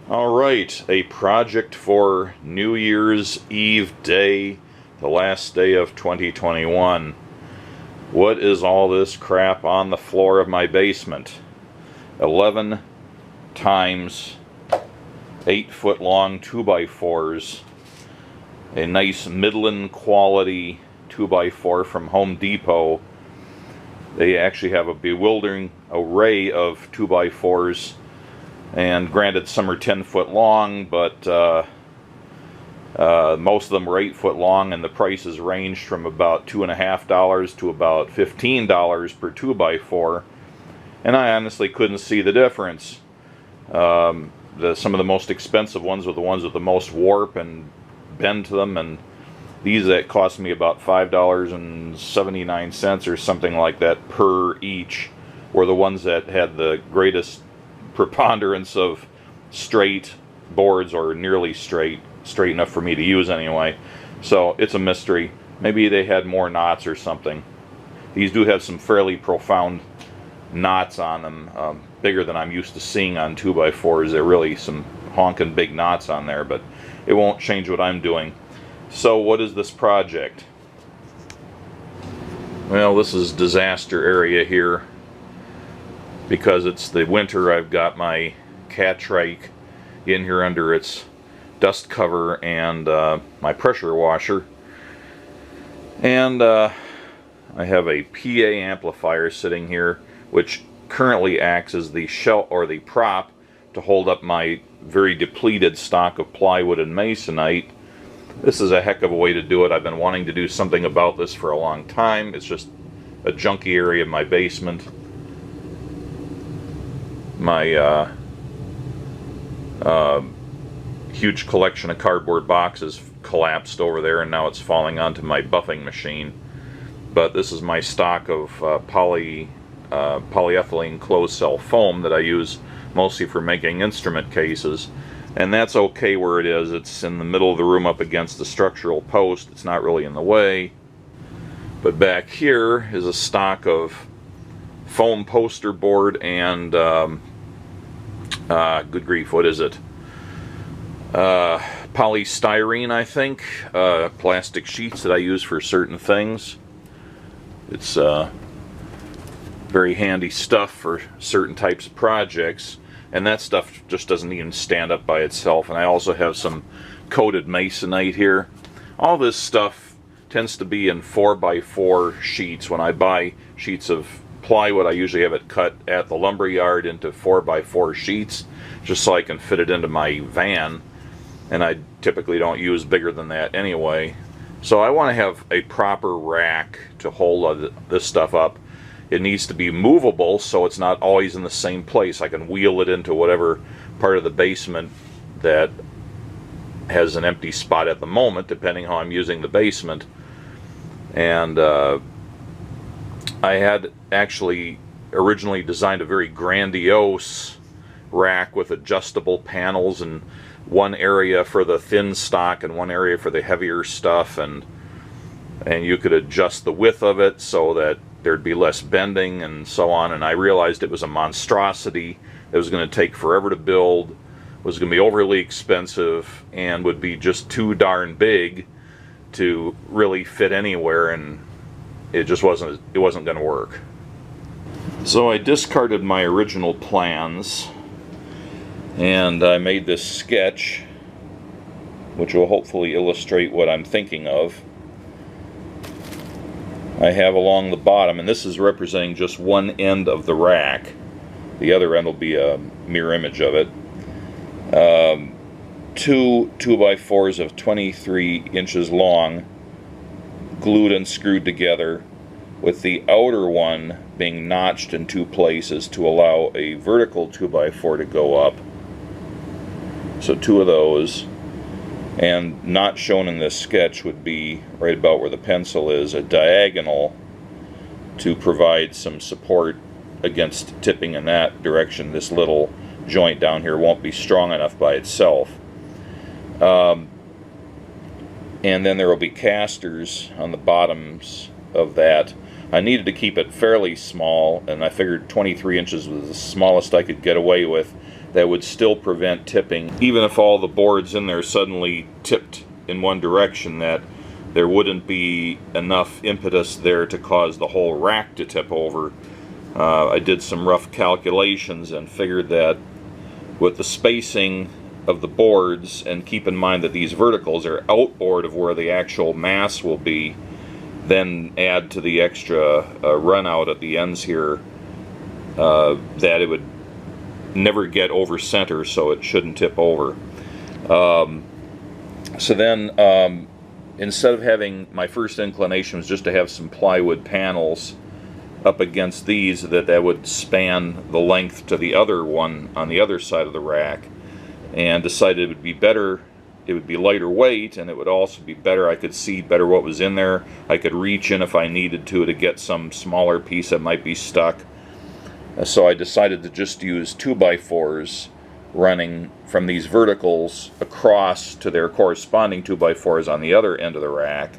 Alright, a project for New Year's Eve day, the last day of 2021. What is all this crap on the floor of my basement? 11 times 8-foot long 2x4s. A nice Midland quality 2x4 from Home Depot. They actually have a bewildering array of 2x4s. And granted, some are 10-foot long, but most of them were 8-foot long, and the prices ranged from about $2.50 to about $15 per 2x4. And I honestly couldn't see the difference. Some of the most expensive ones were the ones with the most warp and bend to them, and these that cost me about $5.79 or something like that per each were the ones that had the greatest preponderance of straight boards, or nearly straight enough for me to use anyway. So it's a mystery. Maybe they had more knots or something. These do have some fairly profound knots on them, bigger than I'm used to seeing on 2x4s. They're really some honking big knots on there, but it won't change what I'm doing. So what is this project? Well, this is disaster area here. Because it's the winter, I've got my cat trike in here under its dust cover and my pressure washer. And I have a PA amplifier sitting here, which currently acts as the shelf or the prop to hold up my very depleted stock of plywood and Masonite. This is a heck of a way to do it. I've been wanting to do something about this for a long time. It's just a junky area of my basement. My huge collection of cardboard boxes collapsed over there, and now it's falling onto my buffing machine. But this is my stock of polyethylene closed cell foam that I use mostly for making instrument cases, and that's okay where it is. It's in the middle of the room up against the structural post. It's not really in the way. But back here is a stock of foam poster board and good grief, what is it? Polystyrene, I think. Plastic sheets that I use for certain things. It's very handy stuff for certain types of projects, and that stuff just doesn't even stand up by itself. And I also have some coated Masonite here. All this stuff tends to be in 4x4 sheets. When I buy sheets of plywood, I usually have it cut at the lumber yard into 4x4 sheets, just so I can fit it into my van, and I typically don't use bigger than that anyway. So I want to have a proper rack to hold this stuff up. It needs to be movable, so it's not always in the same place. I can wheel it into whatever part of the basement that has an empty spot at the moment, depending how I'm using the basement. And I had actually originally designed a very grandiose rack with adjustable panels, and one area for the thin stock and one area for the heavier stuff, and you could adjust the width of it so that there'd be less bending and so on. And I realized it was a monstrosity. It was going to take forever to build, was going to be overly expensive, and would be just too darn big to really fit anywhere, and it just wasn't going to work. So I discarded my original plans, and I made this sketch, which will hopefully illustrate what I'm thinking of. I have along the bottom, and this is representing just one end of the rack. The other end will be a mirror image of it. Two 2x4s of 23 inches long, glued and screwed together, with the outer one being notched in two places to allow a vertical 2x4 to go up. So two of those, and not shown in this sketch would be right about where the pencil is, a diagonal to provide some support against tipping in that direction. This little joint down here won't be strong enough by itself. And then there will be casters on the bottoms of that. I needed to keep it fairly small, and I figured 23 inches was the smallest I could get away with that would still prevent tipping. Even if all the boards in there suddenly tipped in one direction, that there wouldn't be enough impetus there to cause the whole rack to tip over. I did some rough calculations and figured that with the spacing of the boards, and keep in mind that these verticals are outboard of where the actual mass will be, then add to the extra run out at the ends here, that it would never get over center, so it shouldn't tip over. So then instead of having, my first inclination was just to have some plywood panels up against these that would span the length to the other one on the other side of the rack, and decided it would be better, it would be lighter weight, and it would also be better, I could see better what was in there. I could reach in if I needed to get some smaller piece that might be stuck. So I decided to just use 2x4s running from these verticals across to their corresponding 2x4s on the other end of the rack.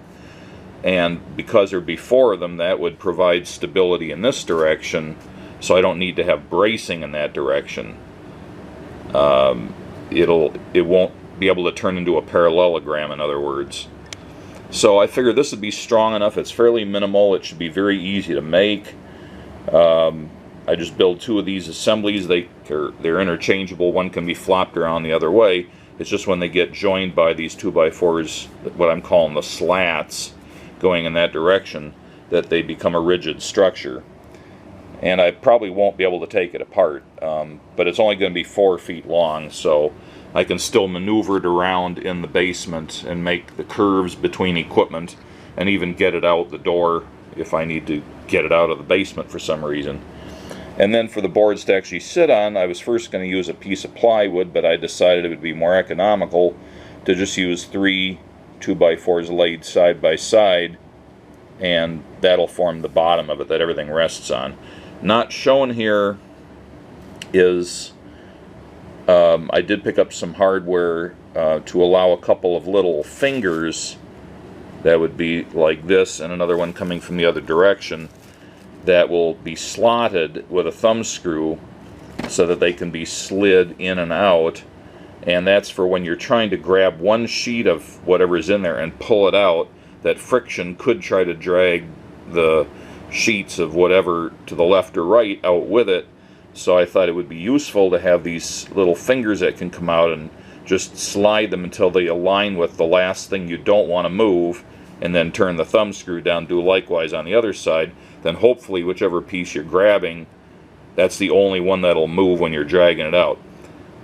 And because there'd be 4 of them, that would provide stability in this direction, so I don't need to have bracing in that direction. It won't be able to turn into a parallelogram, in other words. So I figured this would be strong enough. It's fairly minimal. It should be very easy to make. I just build 2 of these assemblies. They're interchangeable. One can be flopped around the other way. It's just when they get joined by these 2x4s, what I'm calling the slats, going in that direction, that they become a rigid structure. And I probably won't be able to take it apart, but it's only going to be 4 feet long, so I can still maneuver it around in the basement and make the curves between equipment, and even get it out the door if I need to get it out of the basement for some reason. And then for the boards to actually sit on, I was first going to use a piece of plywood, but I decided it would be more economical to just use 3 2x4s laid side by side, and that'll form the bottom of it that everything rests on. Not shown here is I did pick up some hardware to allow a couple of little fingers that would be like this, and another one coming from the other direction, that will be slotted with a thumb screw so that they can be slid in and out. And that's for when you're trying to grab one sheet of whatever's in there and pull it out, that friction could try to drag the sheets of whatever to the left or right out with it. So I thought it would be useful to have these little fingers that can come out and just slide them until they align with the last thing you don't want to move, and then turn the thumb screw down, do likewise on the other side. Then hopefully whichever piece you're grabbing, that's the only one that'll move when you're dragging it out.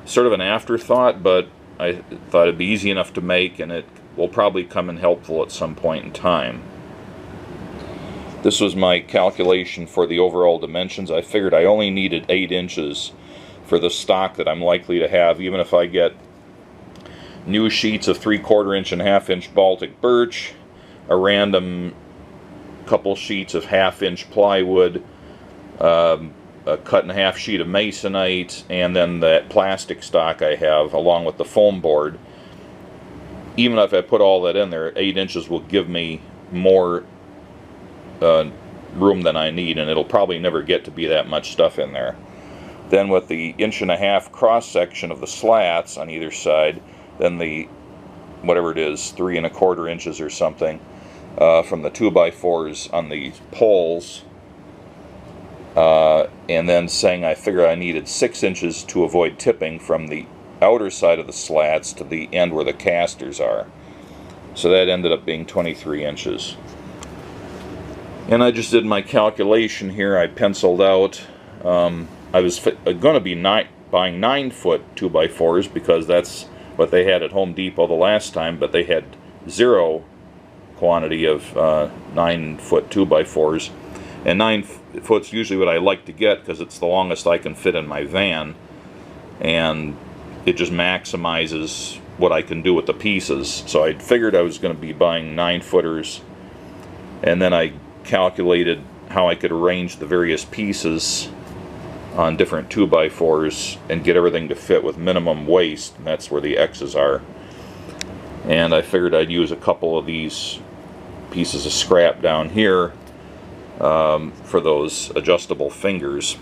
Sort of an afterthought, but I thought it'd be easy enough to make, and it will probably come in helpful at some point in time. This was my calculation for the overall dimensions. I figured I only needed 8 inches for the stock that I'm likely to have, even if I get new sheets of 3/4 inch and 1/2 inch Baltic birch, a random couple sheets of 1/2 inch plywood, a cut in half sheet of Masonite, and then that plastic stock I have along with the foam board. Even if I put all that in there, 8 inches will give me more room than I need, and it'll probably never get to be that much stuff in there. Then with the 1.5 inch cross section of the slats on either side, then the whatever it is, 3¼ inches or something from the 2x4s on the poles, and then saying I figured I needed 6 inches to avoid tipping from the outer side of the slats to the end where the casters are. So that ended up being 23 inches. And I just did my calculation here. I penciled out, I was going to be buying 9-foot 2x4s because that's what they had at Home Depot the last time, but they had 0 quantity of 9-foot 2x4s. And 9 foot's usually what I like to get because it's the longest I can fit in my van, and it just maximizes what I can do with the pieces. So I figured I was going to be buying 9-footers, and then I calculated how I could arrange the various pieces on different 2x4s and get everything to fit with minimum waste, and that's where the X's are. And I figured I'd use a couple of these pieces of scrap down here for those adjustable fingers.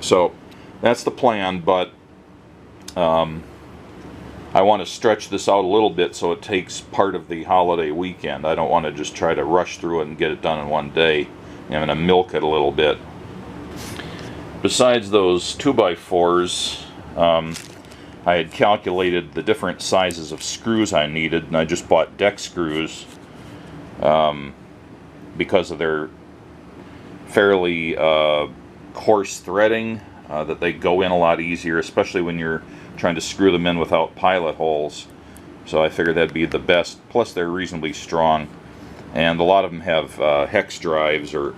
So that's the plan, but I want to stretch this out a little bit so it takes part of the holiday weekend. I don't want to just try to rush through it and get it done in one day. I'm going to milk it a little bit. Besides those 2x4s, I had calculated the different sizes of screws I needed, and I just bought deck screws because of their fairly coarse threading, that they go in a lot easier, especially when you're trying to screw them in without pilot holes. So I figured that'd be the best. Plus they're reasonably strong, and a lot of them have hex drives or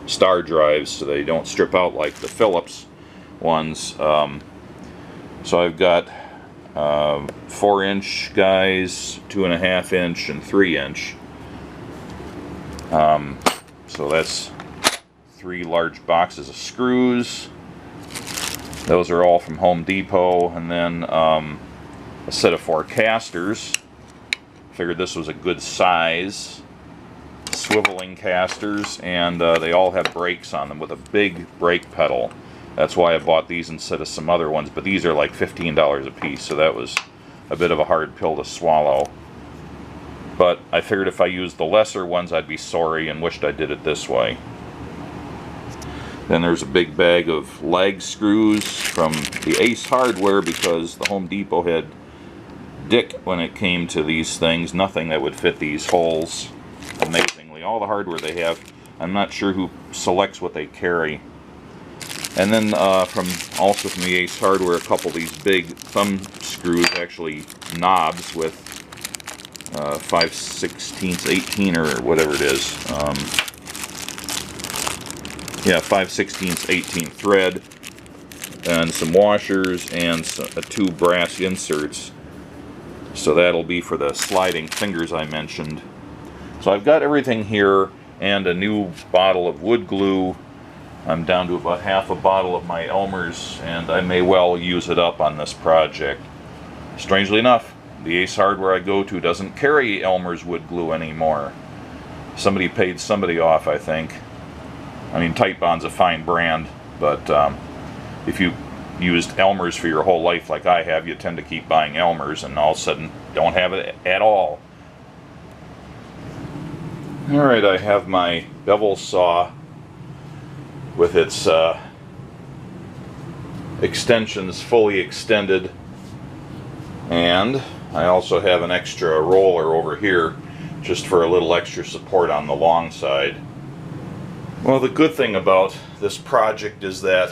star drives, so they don't strip out like the Phillips ones. So I've got 4-inch guys, 2.5-inch, and 3-inch. So that's 3 large boxes of screws. Those are all from Home Depot, and then a set of 4 casters. Figured this was a good size. Swiveling casters, and they all have brakes on them with a big brake pedal. That's why I bought these instead of some other ones, but these are like $15 a piece, so that was a bit of a hard pill to swallow. But I figured if I used the lesser ones, I'd be sorry and wished I did it this way. Then there's a big bag of lag screws from the Ace Hardware, because the Home Depot had dick when it came to these things. Nothing that would fit these holes, amazingly. All the hardware they have, I'm not sure who selects what they carry. And then from the Ace Hardware, a couple of these big thumb screws, actually knobs with 5/16, 18, or whatever it is. Yeah, 5/16, 18 thread, and some washers, and 2 brass inserts. So that'll be for the sliding fingers I mentioned. So I've got everything here, and a new bottle of wood glue. I'm down to about half a bottle of my Elmer's, and I may well use it up on this project. Strangely enough, the Ace Hardware I go to doesn't carry Elmer's wood glue anymore. Somebody paid somebody off, I think. I mean, Titebond's a fine brand, but if you used Elmer's for your whole life like I have, you tend to keep buying Elmer's, and all of a sudden don't have it at all. Alright, I have my bevel saw with its extensions fully extended, and I also have an extra roller over here just for a little extra support on the long side. Well, the good thing about this project is that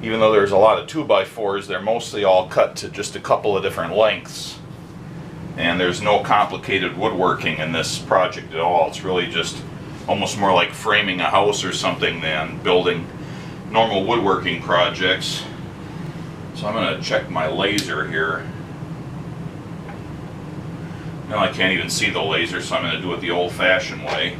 even though there's a lot of 2x4s, they're mostly all cut to just a couple of different lengths, and there's no complicated woodworking in this project at all. It's really just almost more like framing a house or something than building normal woodworking projects. So I'm going to check my laser here. Now I can't even see the laser, so I'm going to do it the old-fashioned way.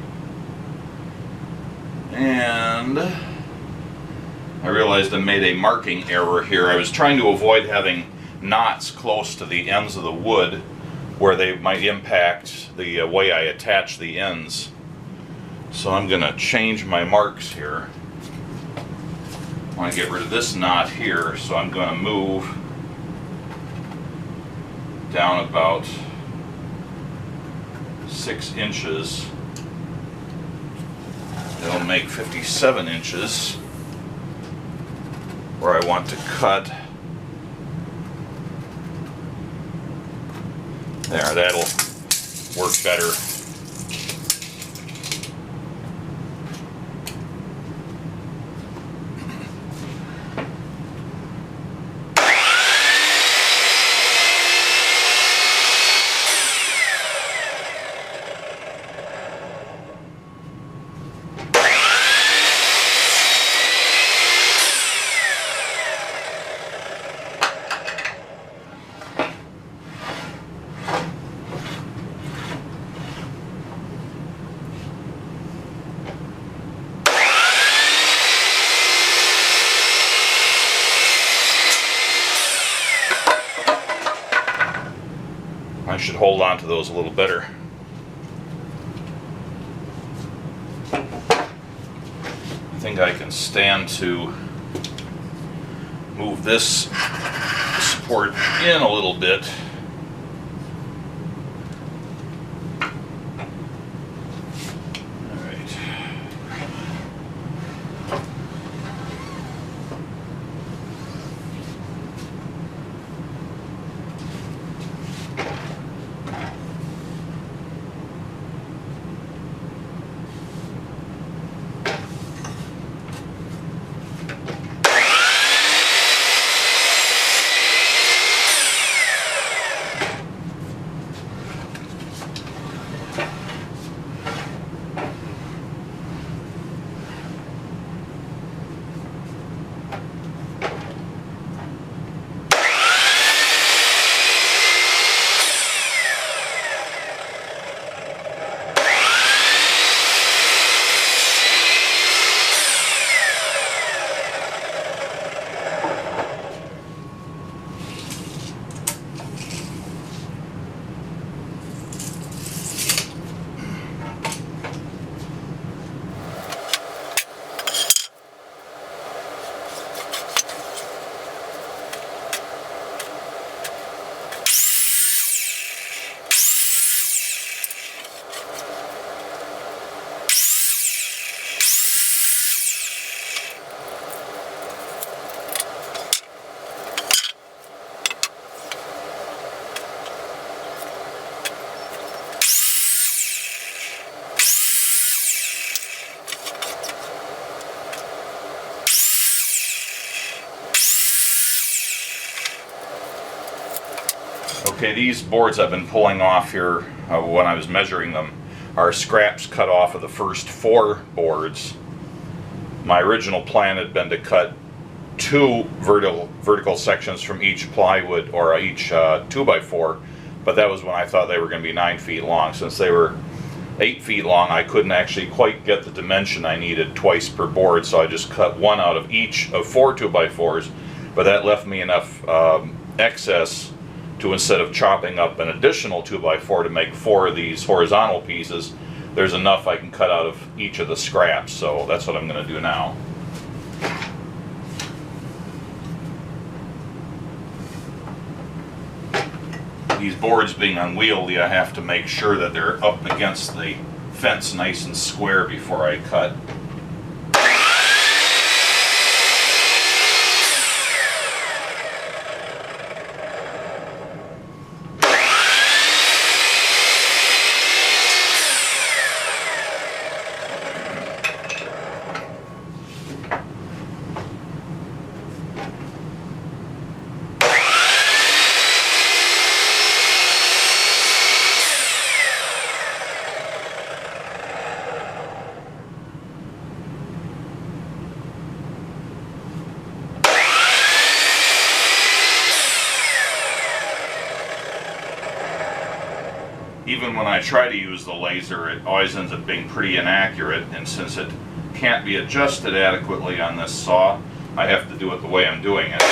And I realized I made a marking error here. I was trying to avoid having knots close to the ends of the wood where they might impact the way I attach the ends. So I'm going to change my marks here. I want to get rid of this knot here, so I'm going to move down about 6 inches. It'll make 57 inches where I want to cut. There, that'll work better. I should hold on to those a little better. I think I can stand to move this support in a little bit. Okay, these boards I've been pulling off here when I was measuring them are scraps cut off of the first 4 boards. My original plan had been to cut 2 vertical sections from each plywood or each 2x4, but that was when I thought they were going to be 9 feet long. Since they were 8 feet long, I couldn't actually quite get the dimension I needed twice per board, so I just cut 1 out of each of 4 2x4s, but that left me enough excess to, instead of chopping up an additional 2x4 to make 4 of these horizontal pieces, there's enough I can cut out of each of the scraps, so that's what I'm going to do now. These boards being unwieldy, I have to make sure that they're up against the fence nice and square before I cut. Even when I try to use the laser, it always ends up being pretty inaccurate, and since it can't be adjusted adequately on this saw, I have to do it the way I'm doing it.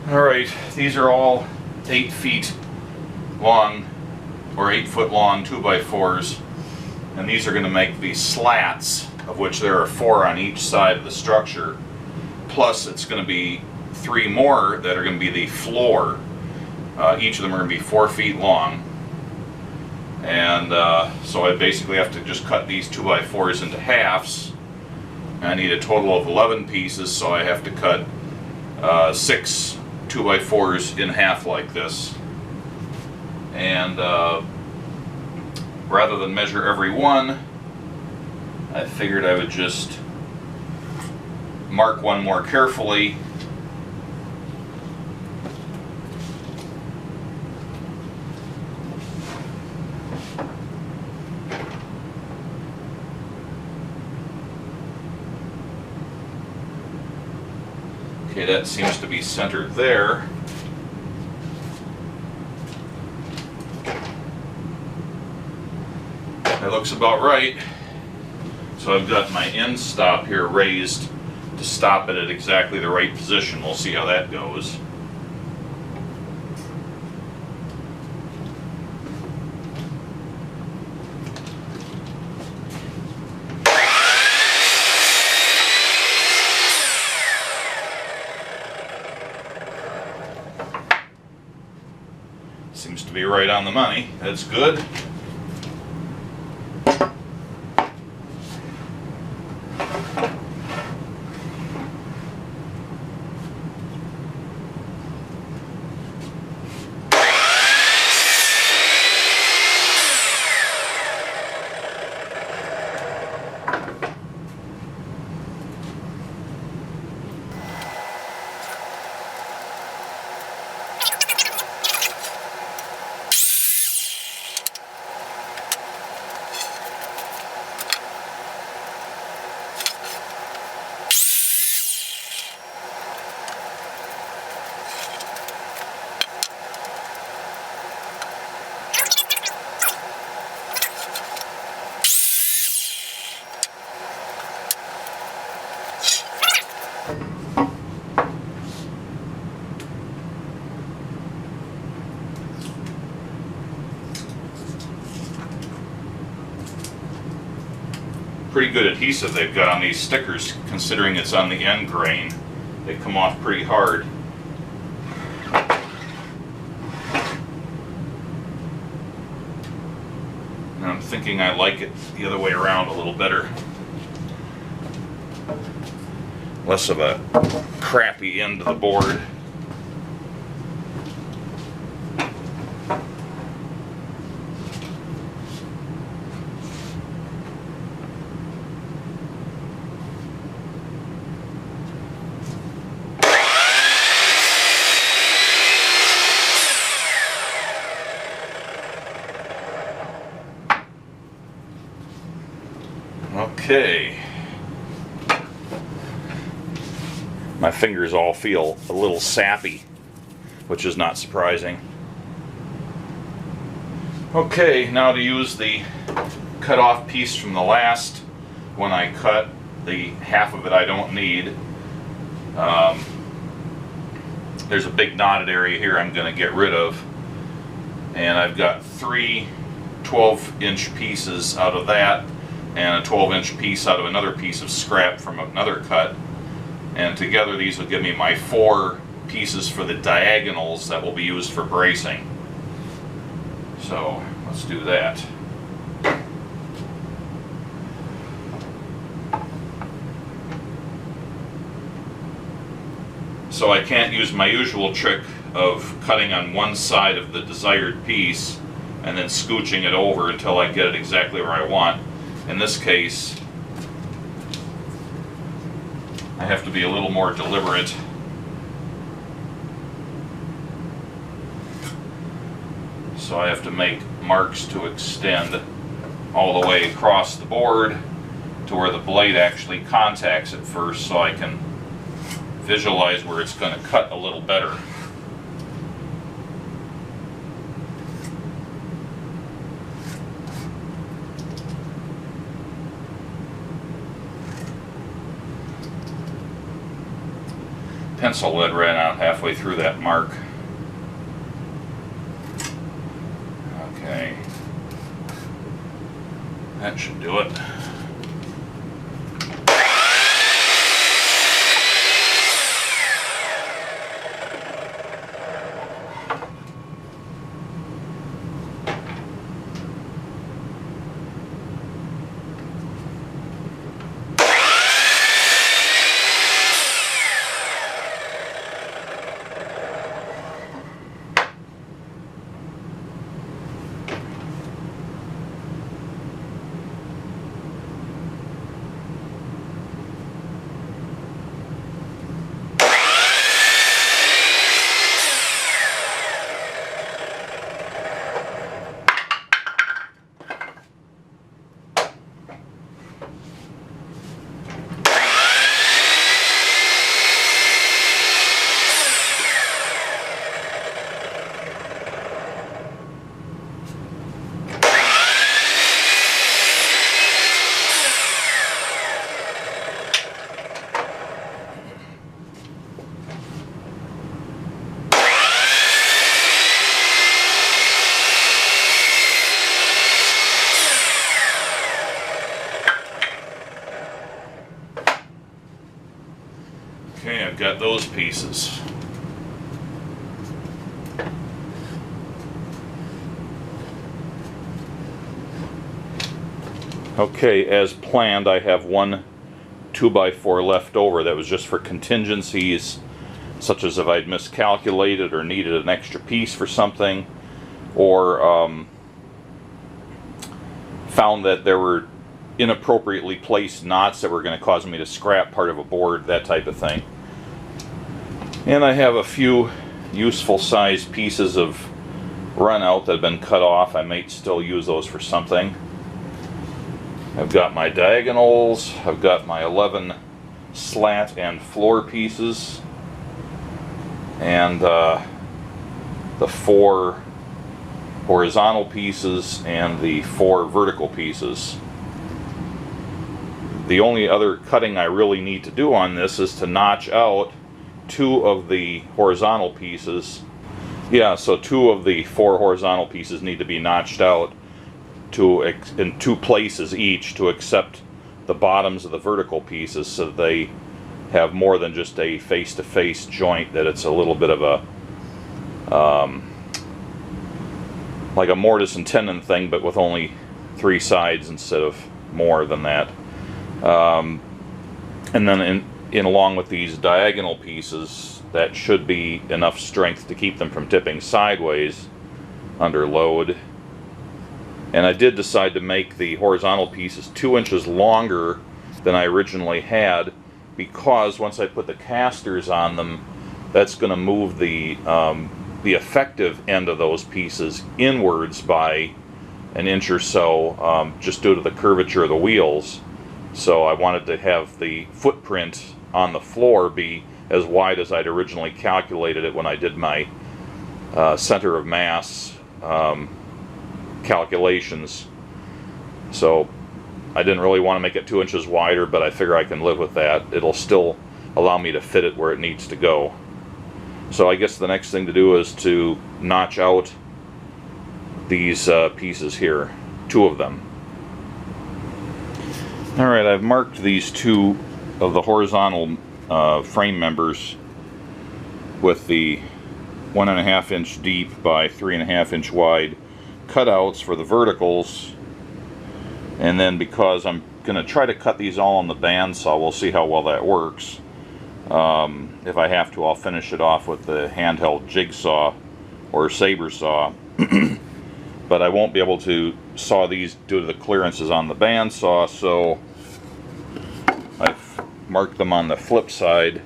Alright, these are all 8 feet long or 8 foot long 2x4s, and these are going to make the slats, of which there are 4 on each side of the structure, plus it's going to be 3 more that are going to be the floor. Each of them are going to be 4 feet long, and so I basically have to just cut these 2x4s into halves. I need a total of 11 pieces, so I have to cut 6 2x4s in half like this, and rather than measure every one, I figured I would just mark one more carefully. Okay, that seems to be centered there. That looks about right. So I've got my end stop here raised to stop it at exactly the right position. We'll see how that goes. Seems to be right on the money. That's good. Pretty good adhesive they've got on these stickers, considering it's on the end grain. They come off pretty hard. And I'm thinking I like it the other way around a little better. Less of a crappy end to the board. Okay. My fingers all feel a little sappy, which is not surprising. Okay, now to use the cut off piece from the last one I cut, the half of it I don't need. There's a big knotted area here I'm going to get rid of. And I've got three 12-inch pieces out of that, and a 12-inch piece out of another piece of scrap from another cut. And together these will give me my 4 pieces for the diagonals that will be used for bracing. So let's do that. So I can't use my usual trick of cutting on one side of the desired piece and then scooching it over until I get it exactly where I want. In this case, I have to be a little more deliberate. So I have to make marks to extend all the way across the board to where the blade actually contacts it first, so I can visualize where it's going to cut a little better. Pencil lead ran out halfway through that mark. Okay. That should do it. pieces. Okay, as planned, I have one 2x4 left over that was just for contingencies, such as if I'd miscalculated or needed an extra piece for something, or found that there were inappropriately placed knots that were going to cause me to scrap part of a board, that type of thing. And I have a few useful sized pieces of run out that have been cut off. I might still use those for something. I've got my diagonals, I've got my 11 slat and floor pieces, and the 4 horizontal pieces and the 4 vertical pieces. The only other cutting I really need to do on this is to notch out 2 of the horizontal pieces. Yeah, so 2 of the 4 horizontal pieces need to be notched out in 2 places each to accept the bottoms of the vertical pieces, so that they have more than just a face-to-face joint, that it's a little bit of a like a mortise and tenon thing, but with only 3 sides instead of more than that. And then in along with these diagonal pieces, that should be enough strength to keep them from tipping sideways under load. And I did decide to make the horizontal pieces 2 inches longer than I originally had, because once I put the casters on them, that's going to move the effective end of those pieces inwards by an inch or so, just due to the curvature of the wheels. So I wanted to have the footprint on the floor be as wide as I'd originally calculated it when I did my center of mass calculations. So I didn't really want to make it 2 inches wider, but I figure I can live with that. It'll still allow me to fit it where it needs to go. So I guess the next thing to do is to notch out these pieces here, 2 of them. Alright, I've marked these 2 of the horizontal frame members with the 1.5 inch deep by 3.5 inch wide cutouts for the verticals. And then, because I'm going to try to cut these all on the bandsaw, we'll see how well that works. If I have to, I'll finish it off with the handheld jigsaw or saber saw. But I won't be able to saw these due to the clearances on the bandsaw, so I've marked them on the flip side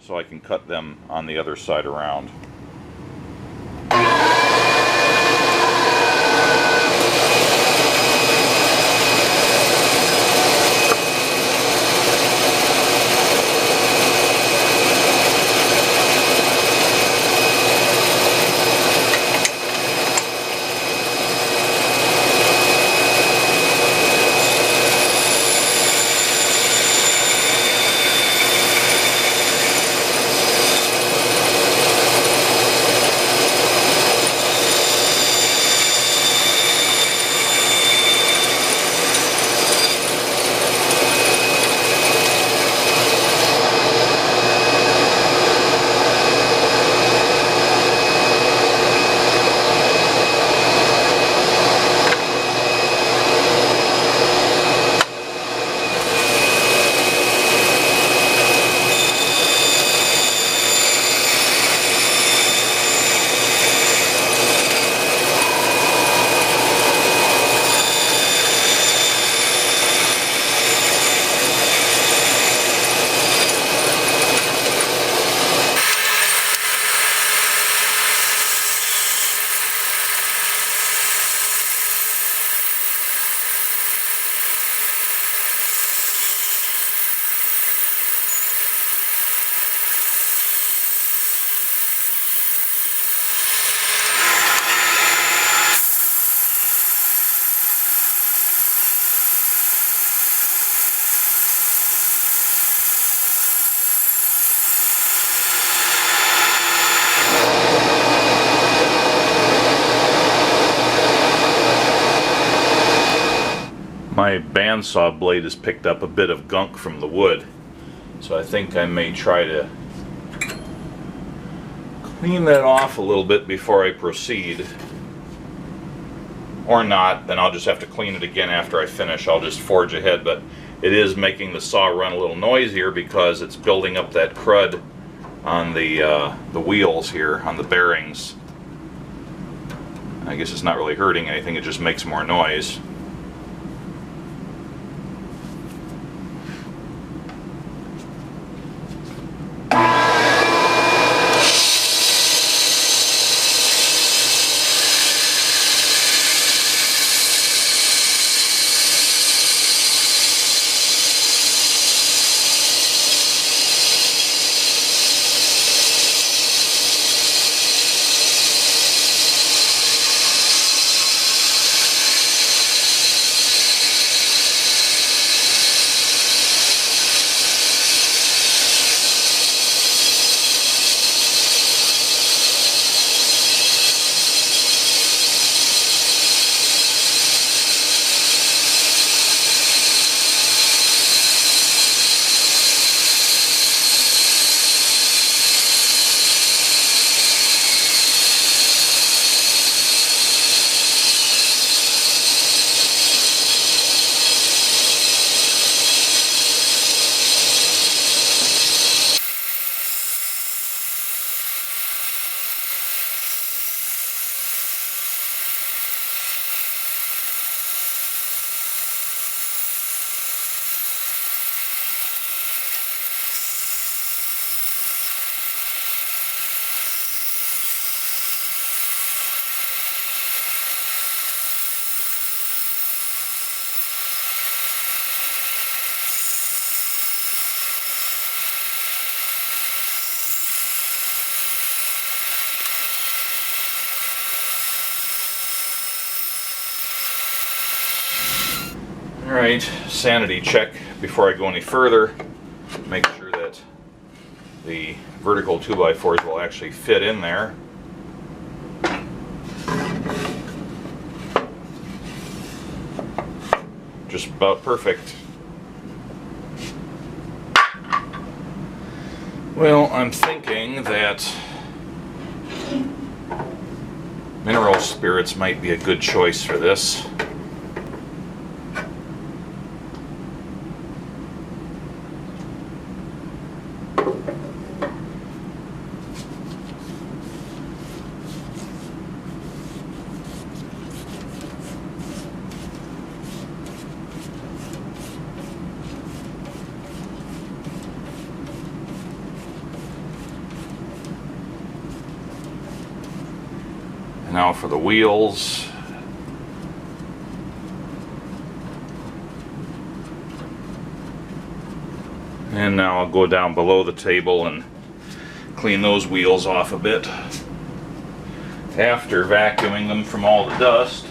so I can cut them on the other side around. My bandsaw blade has picked up a bit of gunk from the wood, So I think I may try to clean that off a little bit before I proceed. Or not, then I'll just have to clean it again after I finish. I'll just forge ahead, but it is making the saw run a little noisier because it's building up that crud on the wheels here, on the bearings. I guess it's not really hurting anything, it just makes more noise. Alright, sanity check before I go any further. Make sure that the vertical 2x4s will actually fit in there. Just about perfect. Well, I'm thinking that mineral spirits might be a good choice for this. Now for the wheels. And now I'll go down below the table and clean those wheels off a bit after vacuuming them from all the dust.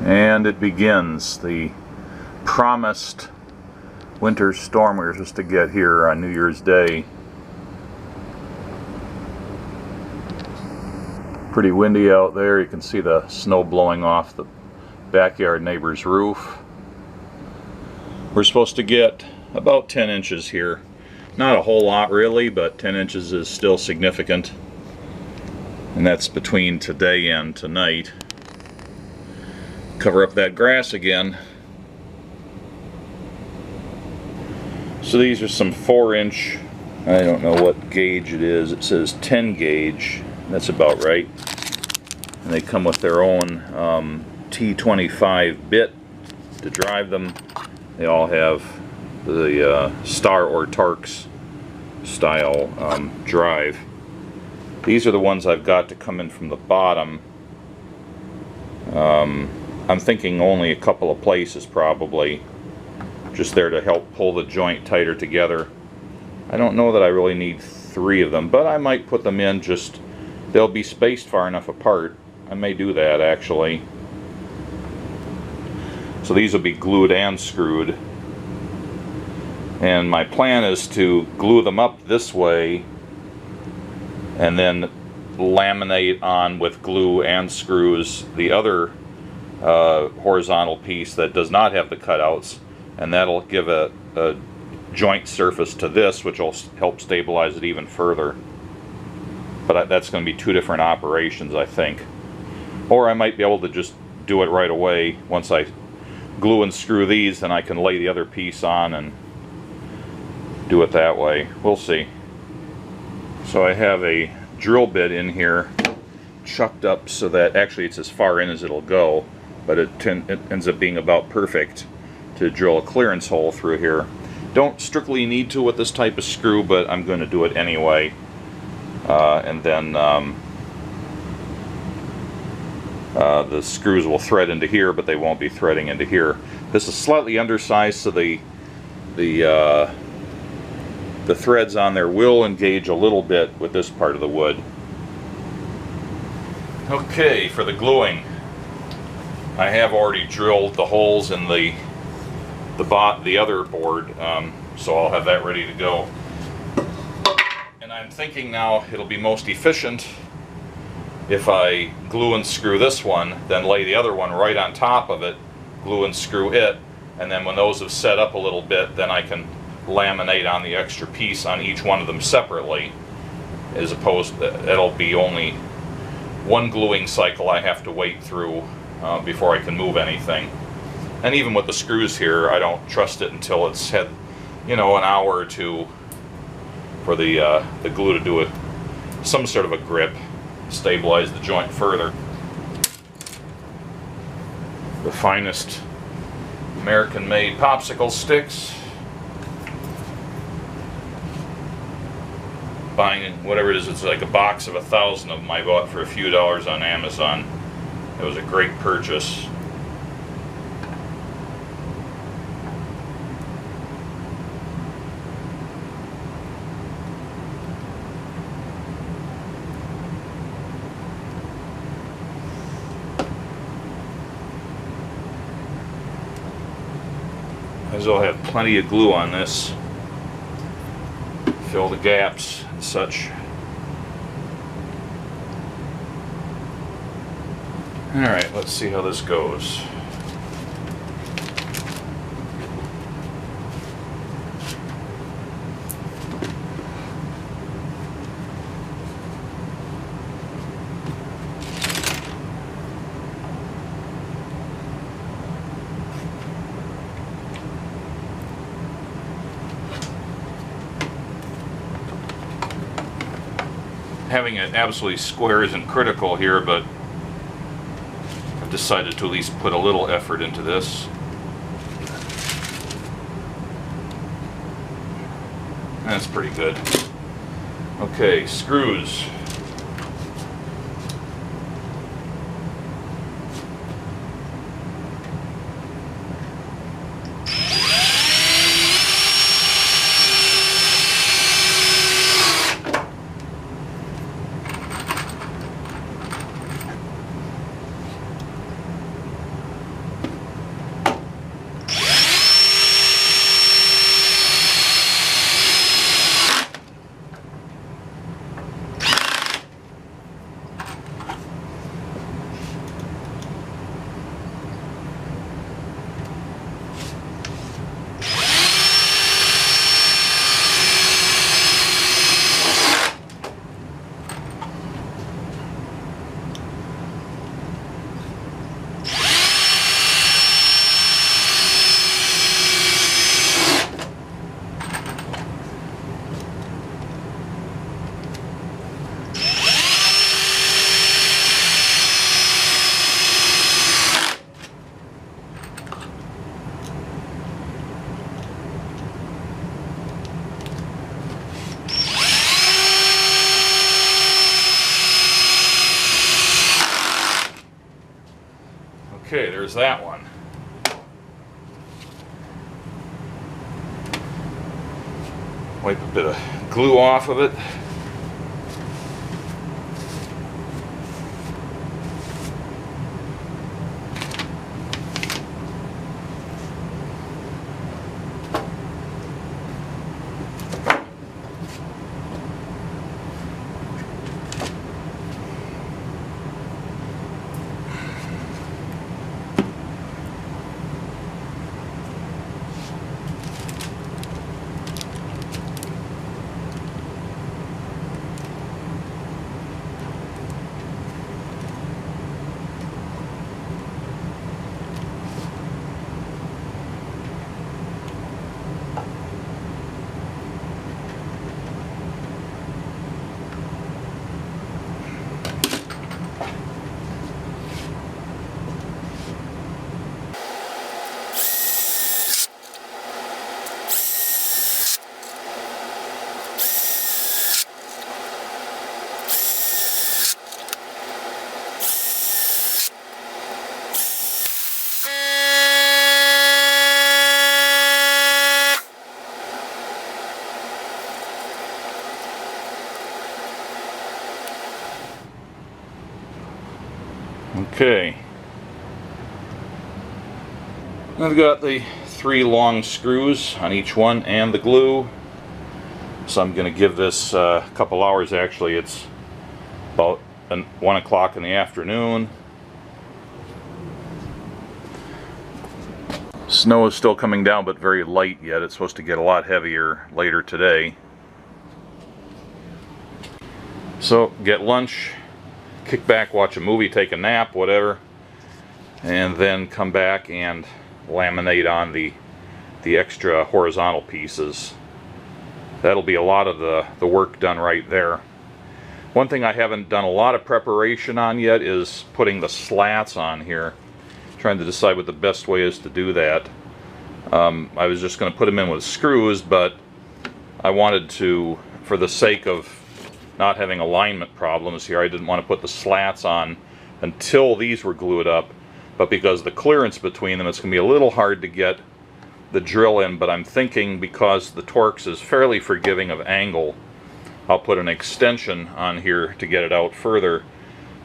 And it begins, the promised winter storm we were supposed to get here on New Year's Day. Pretty windy out there. You can see the snow blowing off the backyard neighbor's roof. We're supposed to get about 10 inches here. Not a whole lot really, but 10 inches is still significant. And that's between today and tonight. Cover up that grass again. So these are some 4-inch, I don't know what gauge it is, it says 10 gauge, that's about right. And they come with their own T25 bit to drive them. They all have the Star or Torx style drive. These are the ones I've got to come in from the bottom. I'm thinking only a couple of places probably. Just there to help pull the joint tighter together. I don't know that I really need 3 of them, but I might put them in just, they'll be spaced far enough apart. I may do that actually. So these will be glued and screwed. And my plan is to glue them up this way and then laminate on with glue and screws the other horizontal piece that does not have the cutouts, and that'll give a joint surface to this, which will help stabilize it even further. But that's going to be two different operations, I think. Or I might be able to just do it right away. Once I glue and screw these, then I can lay the other piece on and do it that way. We'll see. So I have a drill bit in here chucked up so that actually it's as far in as it'll go, but it ends up being about perfect to drill a clearance hole through here. Don't strictly need to with this type of screw, but I'm going to do it anyway. And then the screws will thread into here, but they won't be threading into here. This is slightly undersized, so the threads on there will engage a little bit with this part of the wood. Okay, for the gluing, I have already drilled the holes in the other board, so I'll have that ready to go. And I'm thinking now it'll be most efficient if I glue and screw this one, then lay the other one right on top of it, glue and screw it, and then when those have set up a little bit, then I can laminate on the extra piece on each one of them separately, as opposed to, it'll be only one gluing cycle I have to wait through before I can move anything. And even with the screws here, I don't trust it until it's had, you know, an hour or two for the glue to do some sort of a grip, stabilize the joint further. The finest American-made popsicle sticks. Buying whatever it is, it's like a box of 1,000 of them I bought for a few dollars on Amazon. It was a great purchase. As I'll have plenty of glue on this, fill the gaps and such. Alright, let's see how this goes. Having it absolutely square isn't critical here, but I've decided to at least put a little effort into this. That's pretty good. Okay, screws. Okay, there's that one. Wipe a bit of glue off of it. Okay. I've got the 3 long screws on each one and the glue. So I'm going to give this a couple hours. Actually, it's about 1 o'clock in the afternoon. Snow is still coming down, but very light yet. It's supposed to get a lot heavier later today. So get lunch, kick back, watch a movie, take a nap, whatever, and then come back and laminate on the extra horizontal pieces. That'll be a lot of the work done right there. One thing I haven't done a lot of preparation on yet is putting the slats on here. Trying to decide what the best way is to do that. I was just going to put them in with screws, but I wanted to, for the sake of not having alignment problems here, I didn't want to put the slats on until these were glued up, but because the clearance between them, it's going to be a little hard to get the drill in. But I'm thinking, because the Torx is fairly forgiving of angle, I'll put an extension on here to get it out further,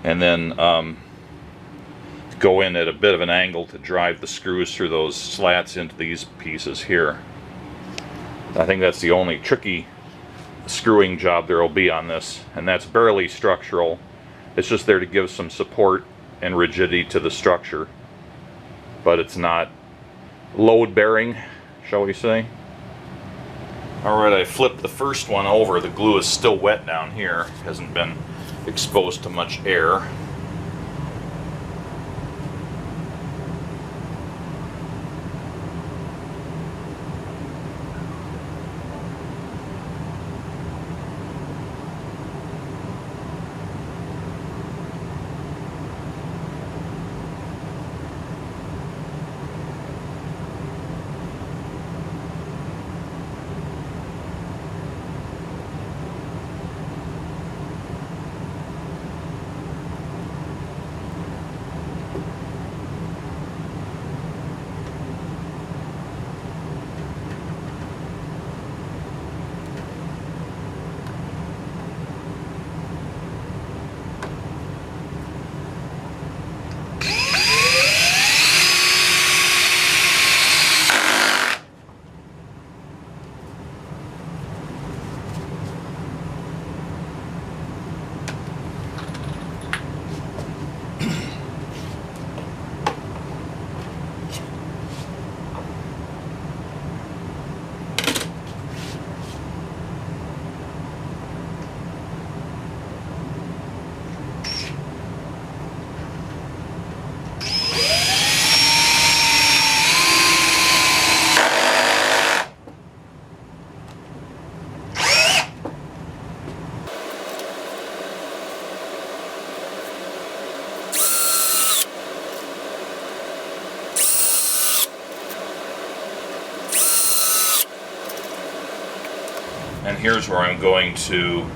and then go in at a bit of an angle to drive the screws through those slats into these pieces here. I think that's the only tricky screwing job there will be on this, and that's barely structural. It's just there to give some support and rigidity to the structure, but it's not load bearing, shall we say. Alright, I flipped the first one over. The glue is still wet down here, hasn't been exposed to much air. And here's where I'm going to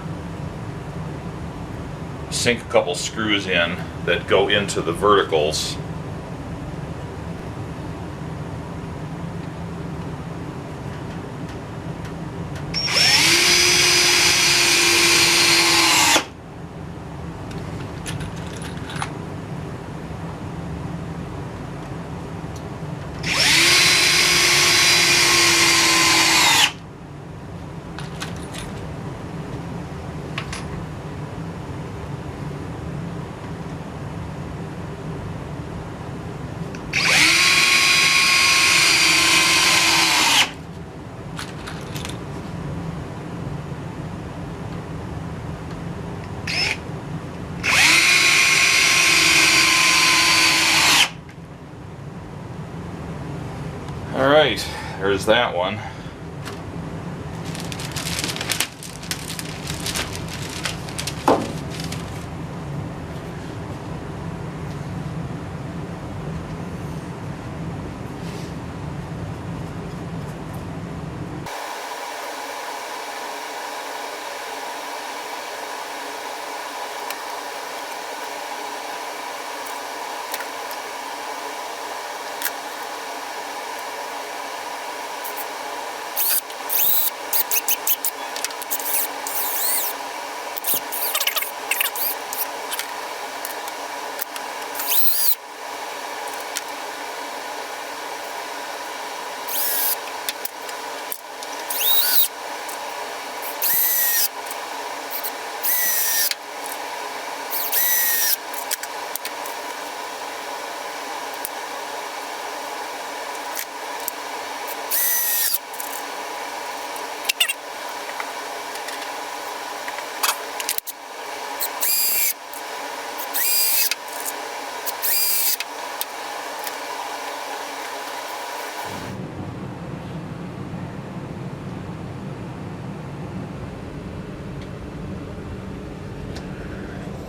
sink a couple screws in that go into the verticals. Alright, there's that one.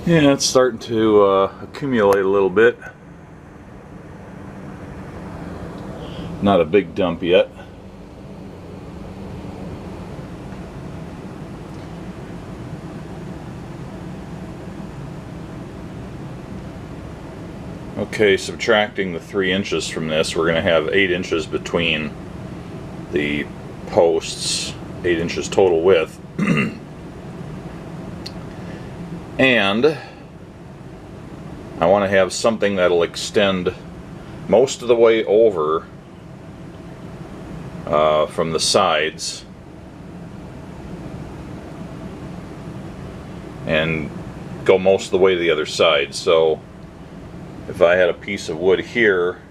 Yeah, it's starting to accumulate a little bit. Not a big dump yet. Okay, subtracting the 3 inches from this, we're going to have 8 inches between the posts, 8 inches total width. And I want to have something that'll extend most of the way over from the sides and go most of the way to the other side. So if I had a piece of wood here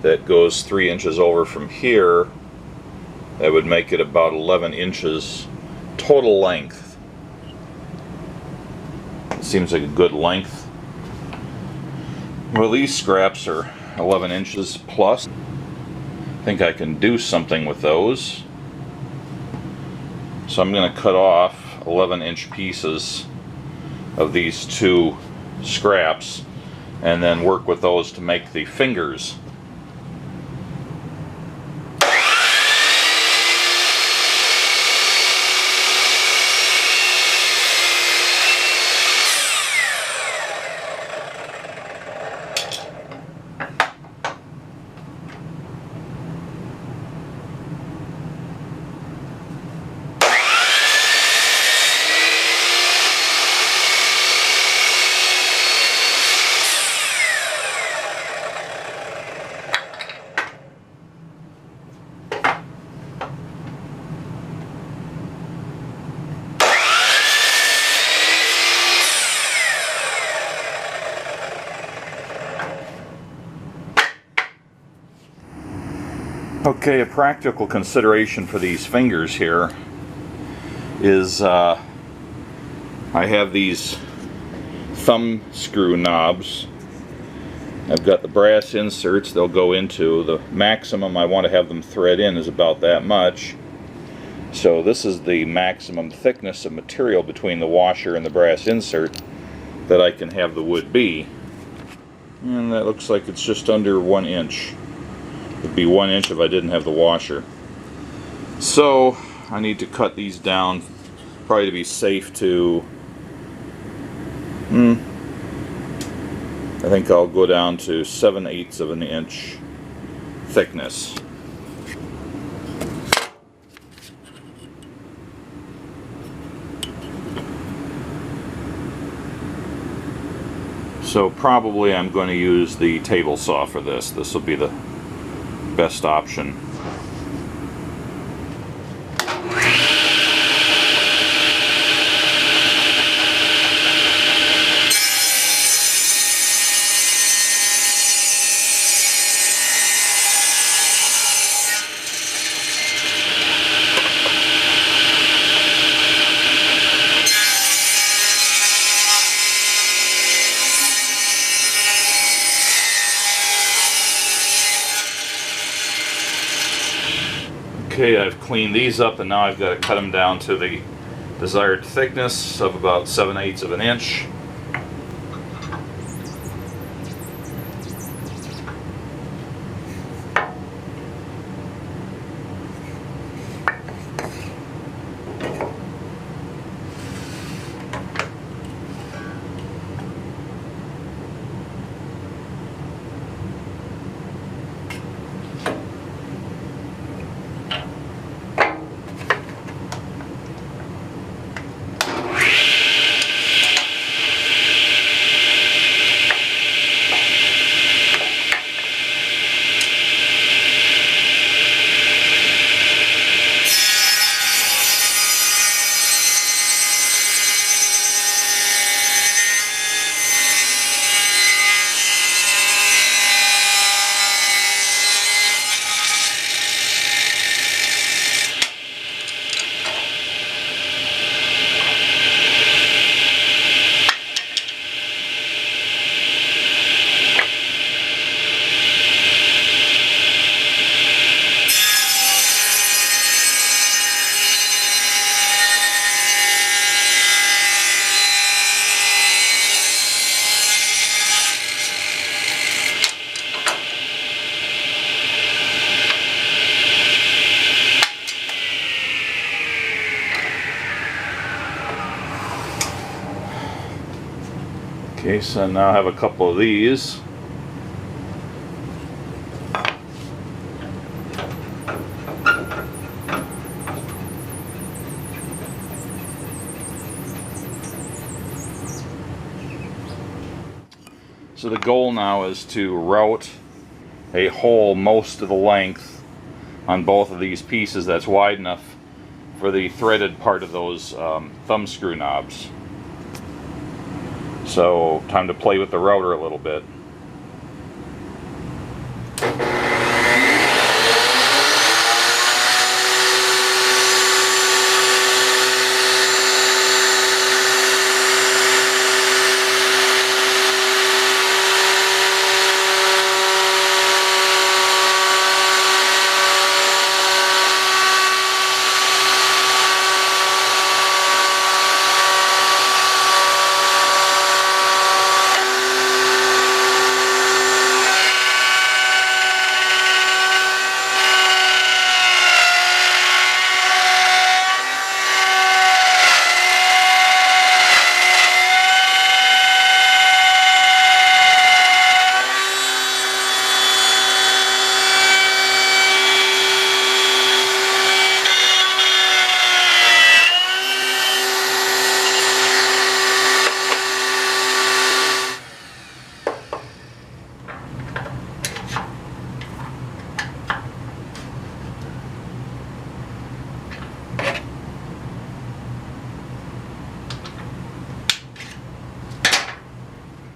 that goes 3 inches over from here, that would make it about 11 inches total length. It seems like a good length. Well, these scraps are 11 inches plus. I think I can do something with those. So I'm going to cut off 11-inch pieces of these 2 scraps and then work with those to make the fingers. Okay, a practical consideration for these fingers here is I have these thumb screw knobs. I've got the brass inserts they'll go into. The maximum I want to have them thread in is about that much. So this is the maximum thickness of material between the washer and the brass insert that I can have the wood be. And that looks like it's just under 1 inch. It'd be 1 inch if I didn't have the washer. So I need to cut these down, probably to be safe to, I think I'll go down to 7/8 of an inch thickness. So probably I'm going to use the table saw for this. This will be the best option. Okay, I've cleaned these up and now I've got to cut them down to the desired thickness of about 7/8 of an inch. Okay, so now I have a couple of these. So the goal now is to route a hole most of the length on both of these pieces that's wide enough for the threaded part of those thumb screw knobs. So time to play with the router a little bit.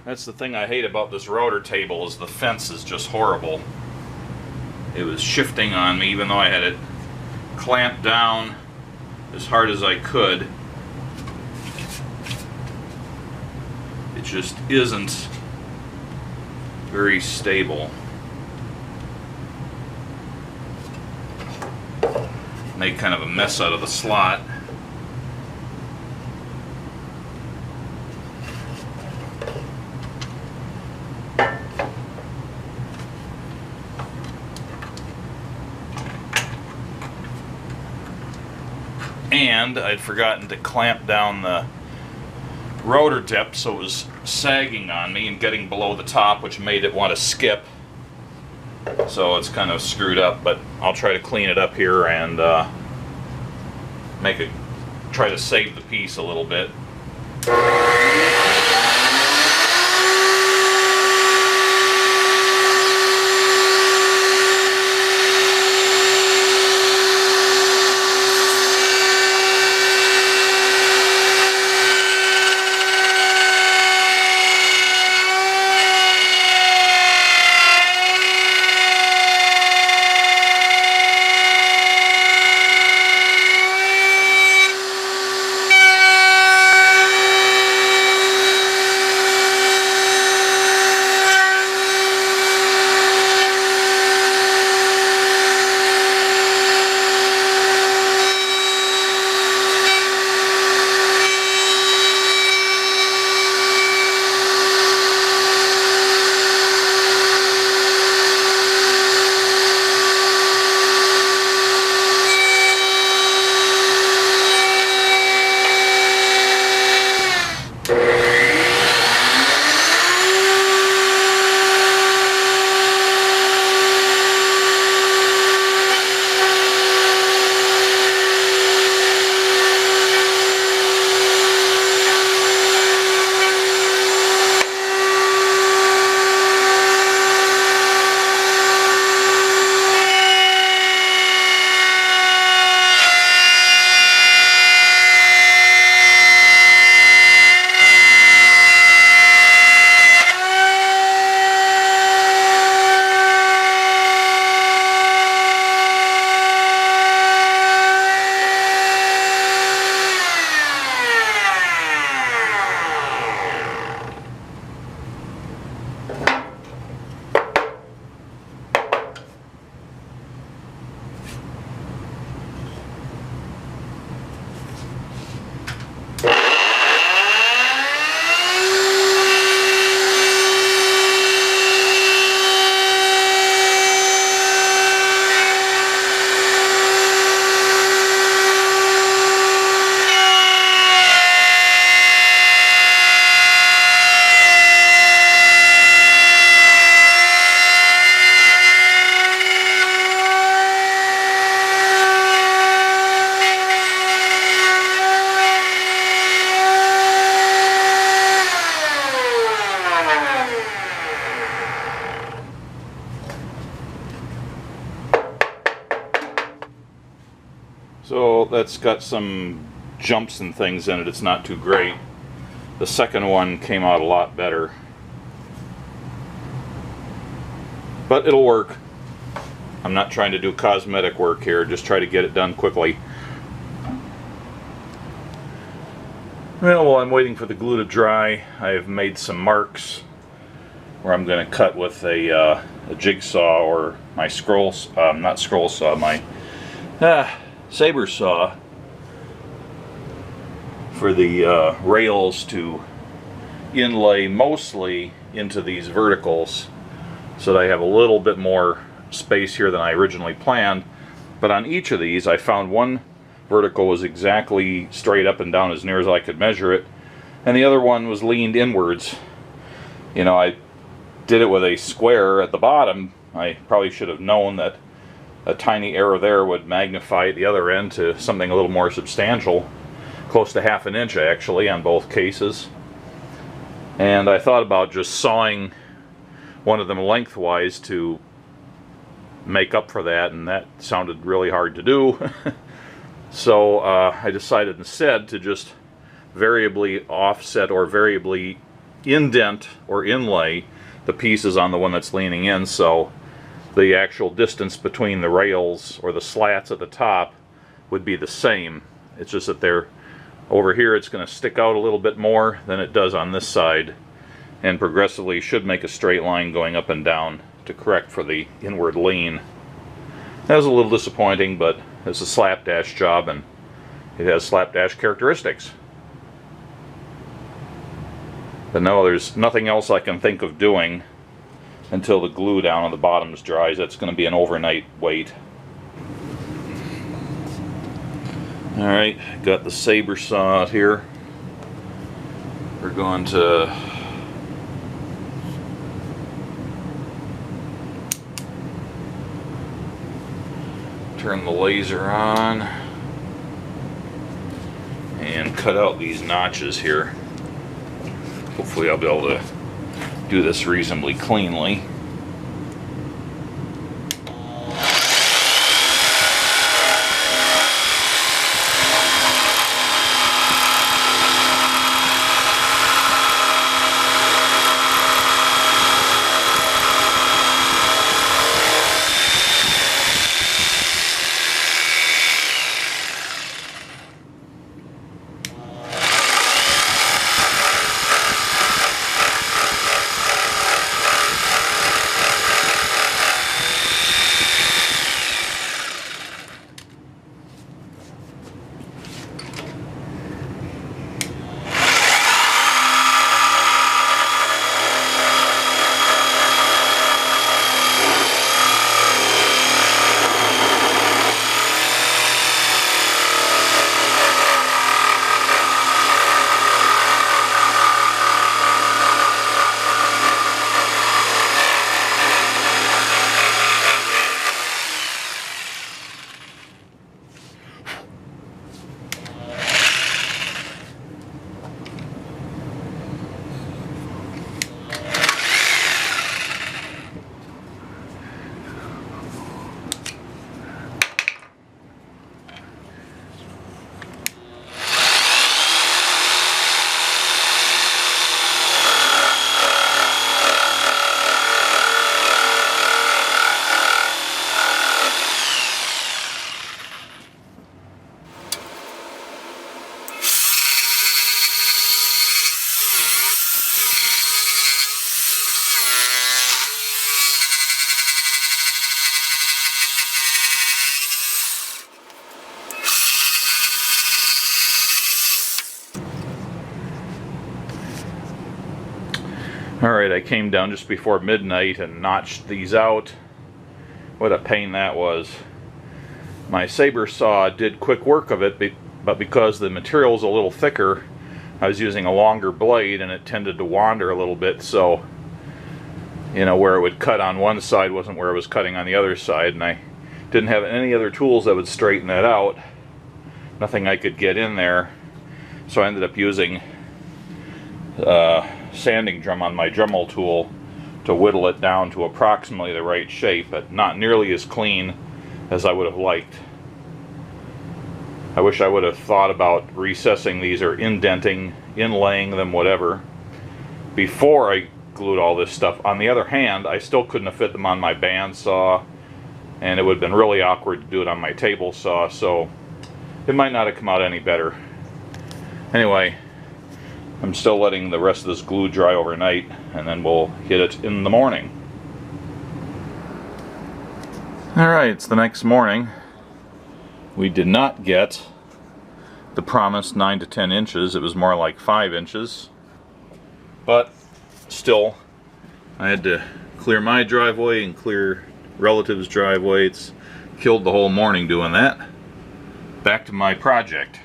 That's the thing I hate about this router table, is the fence is just horrible. It was shifting on me even though I had it clamped down as hard as I could. It just isn't very stable. Made kind of a mess out of the slot. And I'd forgotten to clamp down the rotor depth, so it was sagging on me and getting below the top, which made it want to skip. So it's kind of screwed up, but I'll try to clean it up here and try to save the piece a little bit. that's got some jumps and things in it. It's not too great. The second one came out a lot better. But it'll work. I'm not trying to do cosmetic work here, just try to get it done quickly. Well, while I'm waiting for the glue to dry, I've made some marks where I'm going to cut with a jigsaw or my not scroll saw, my saber saw for the rails to inlay mostly into these verticals so that I have a little bit more space here than I originally planned. But on each of these I found one vertical was exactly straight up and down as near as I could measure it, and the other one was leaned inwards. You know, I did it with a square at the bottom. I probably should have known that a tiny error there would magnify at the other end to something a little more substantial, close to ½ inch actually on both cases. And I thought about just sawing one of them lengthwise to make up for that, and that sounded really hard to do. So I decided instead to just variably offset or variably indent or inlay the pieces on the one that's leaning in, so the actual distance between the rails or the slats at the top would be the same. It's just that they're over here, it's going to stick out a little bit more than it does on this side, and progressively should make a straight line going up and down to correct for the inward lean. That was a little disappointing, but it's a slapdash job and it has slapdash characteristics. But no, there's nothing else I can think of doing until the glue down on the bottoms dries. That's going to be an overnight wait. Alright, got the saber saw out here. We're going to turn the laser on and cut out these notches here. Hopefully I'll be able to do this reasonably cleanly. Alright, I came down just before midnight and notched these out. What a pain that was. My saber saw did quick work of it, but because the material is a little thicker, I was using a longer blade and it tended to wander a little bit, so you know, where it would cut on one side wasn't where it was cutting on the other side, and I didn't have any other tools that would straighten that out. Nothing I could get in there, so I ended up using sanding drum on my Dremel tool to whittle it down to approximately the right shape, but not nearly as clean as I would have liked. I wish I would have thought about recessing these or indenting, inlaying them, whatever, before I glued all this stuff. On the other hand, I still couldn't have fit them on my bandsaw, and it would have been really awkward to do it on my table saw, so it might not have come out any better. Anyway, I'm still letting the rest of this glue dry overnight, and then we'll hit it in the morning. Alright, it's the next morning. We did not get the promised 9 to 10 inches. It was more like 5 inches. But still, I had to clear my driveway and clear relatives' driveway. It's killed the whole morning doing that. Back to my project.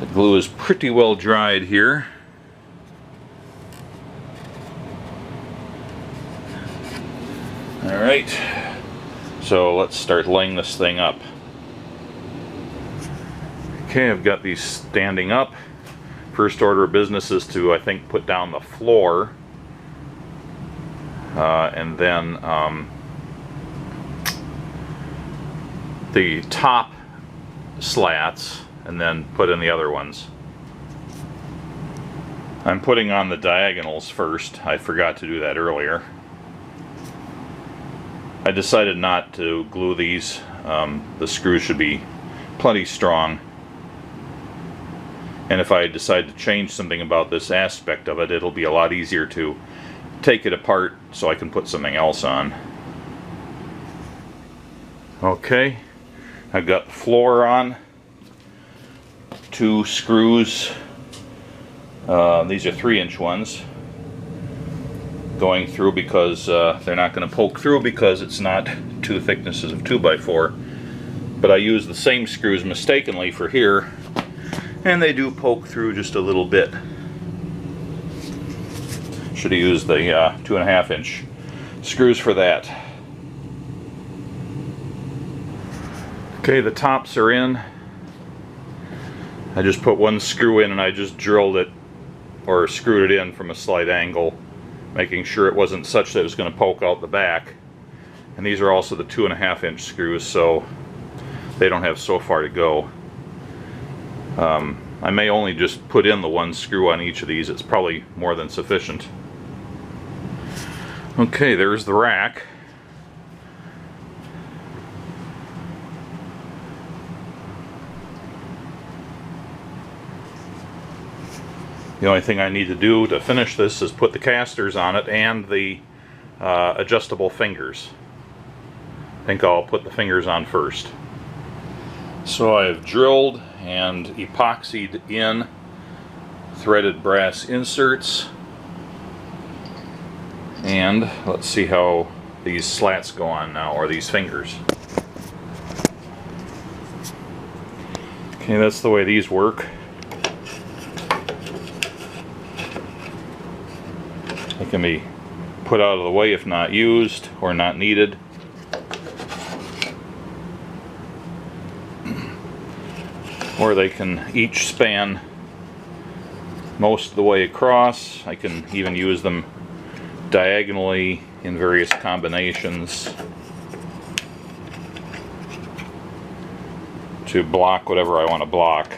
The glue is pretty well dried here. Alright, so let's start laying this thing up. Okay, I've got these standing up. First order of business is to, I think, put down the floor. And then the top slats, and then put in the other ones. I'm putting on the diagonals first. I forgot to do that earlier. I decided not to glue these. The screws should be plenty strong. And if I decide to change something about this aspect of it, it'll be a lot easier to take it apart so I can put something else on. Okay, I've got the floor on. 2 screws. These are 3-inch ones. Going through because they're not going to poke through because it's not 2 thicknesses of 2x4. But I used the same screws mistakenly for here, and they do poke through just a little bit. Should have used the 2.5-inch screws for that. Okay, the tops are in. I just put 1 screw in and I just drilled it or screwed it in from a slight angle, making sure it wasn't such that it was going to poke out the back. And these are also the 2.5-inch screws, so they don't have so far to go. I may only just put in the 1 screw on each of these. It's probably more than sufficient. Okay, there's the rack. The only thing I need to do to finish this is put the casters on it and the adjustable fingers. I think I'll put the fingers on first. So I've drilled and epoxied in threaded brass inserts, and let's see how these slats go on now, or these fingers. Okay, that's the way these work. They can be put out of the way if not used or not needed. Or they can each span most of the way across. I can even use them diagonally in various combinations to block whatever I want to block.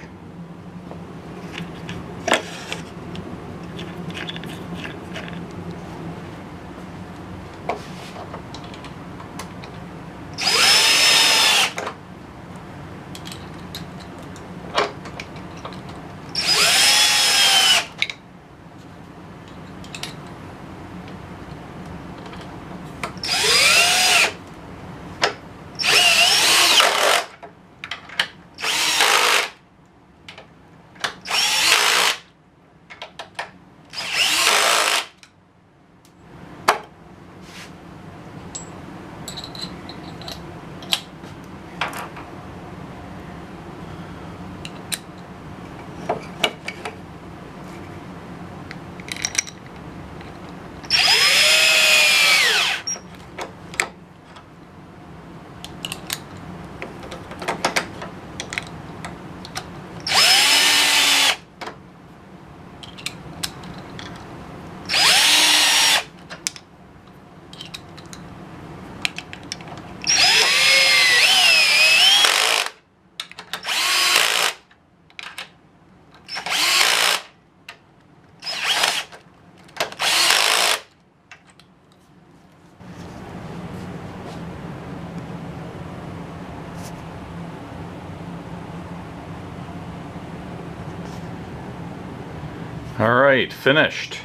Alright, finished.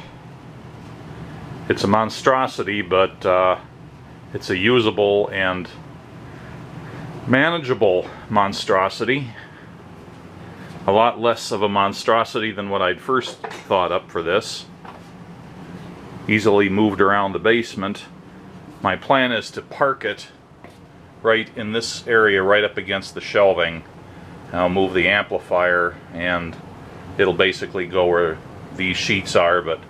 It's a monstrosity, but it's a usable and manageable monstrosity. A lot less of a monstrosity than what I'd first thought up for this. Easily moved around the basement. My plan is to park it right in this area, right up against the shelving. I'll move the amplifier and it'll basically go where these sheets are, but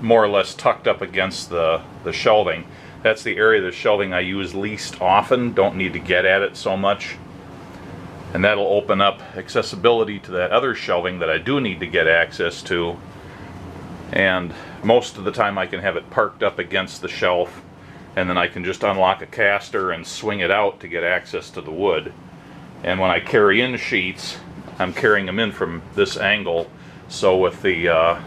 more or less tucked up against the shelving. That's the area of the shelving I use least often, don't need to get at it so much. And that'll open up accessibility to that other shelving that I do need to get access to. And most of the time I can have it parked up against the shelf, and then I can just unlock a caster and swing it out to get access to the wood. And when I carry in sheets, I'm carrying them in from this angle, so with the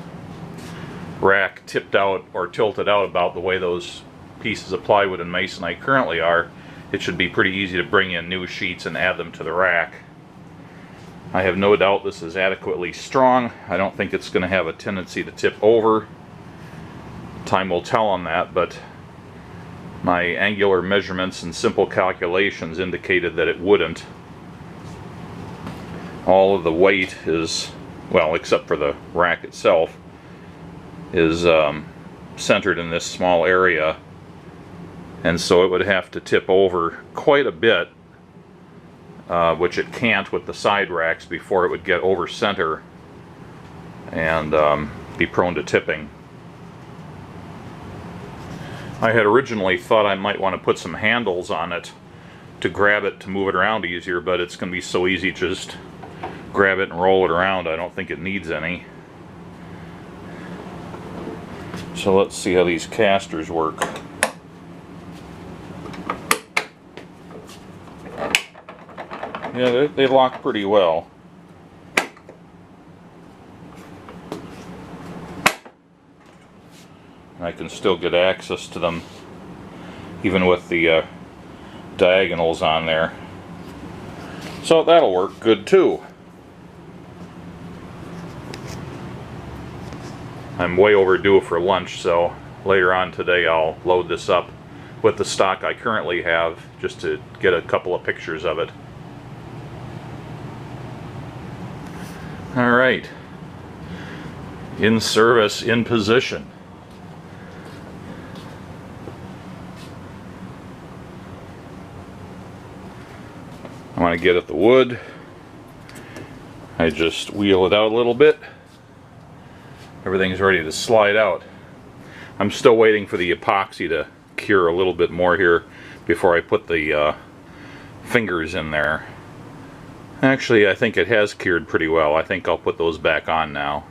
rack tipped out or tilted out about the way those pieces of plywood and Masonite currently are, it should be pretty easy to bring in new sheets and add them to the rack. I have no doubt this is adequately strong. I don't think it's going to have a tendency to tip over. Time will tell on that, but my angular measurements and simple calculations indicated that it wouldn't. All of the weight is, well, except for the rack itself, is centered in this small area, and so it would have to tip over quite a bit, which it can't with the side racks, before it would get over center and be prone to tipping. I had originally thought I might want to put some handles on it to grab it to move it around easier, but it's going to be so easy just grab it and roll it around. I don't think it needs any. So let's see how these casters work. Yeah, they lock pretty well. I can still get access to them even with the diagonals on there. So that'll work good too. I'm way overdue for lunch, so later on today I'll load this up with the stock I currently have, just to get a couple of pictures of it. Alright, in service, in position. I want to get at the wood. I just wheel it out a little bit. Everything's ready to slide out. I'm still waiting for the epoxy to cure a little bit more here before I put the fingers in there. Actually, I think it has cured pretty well. I think I'll put those back on now.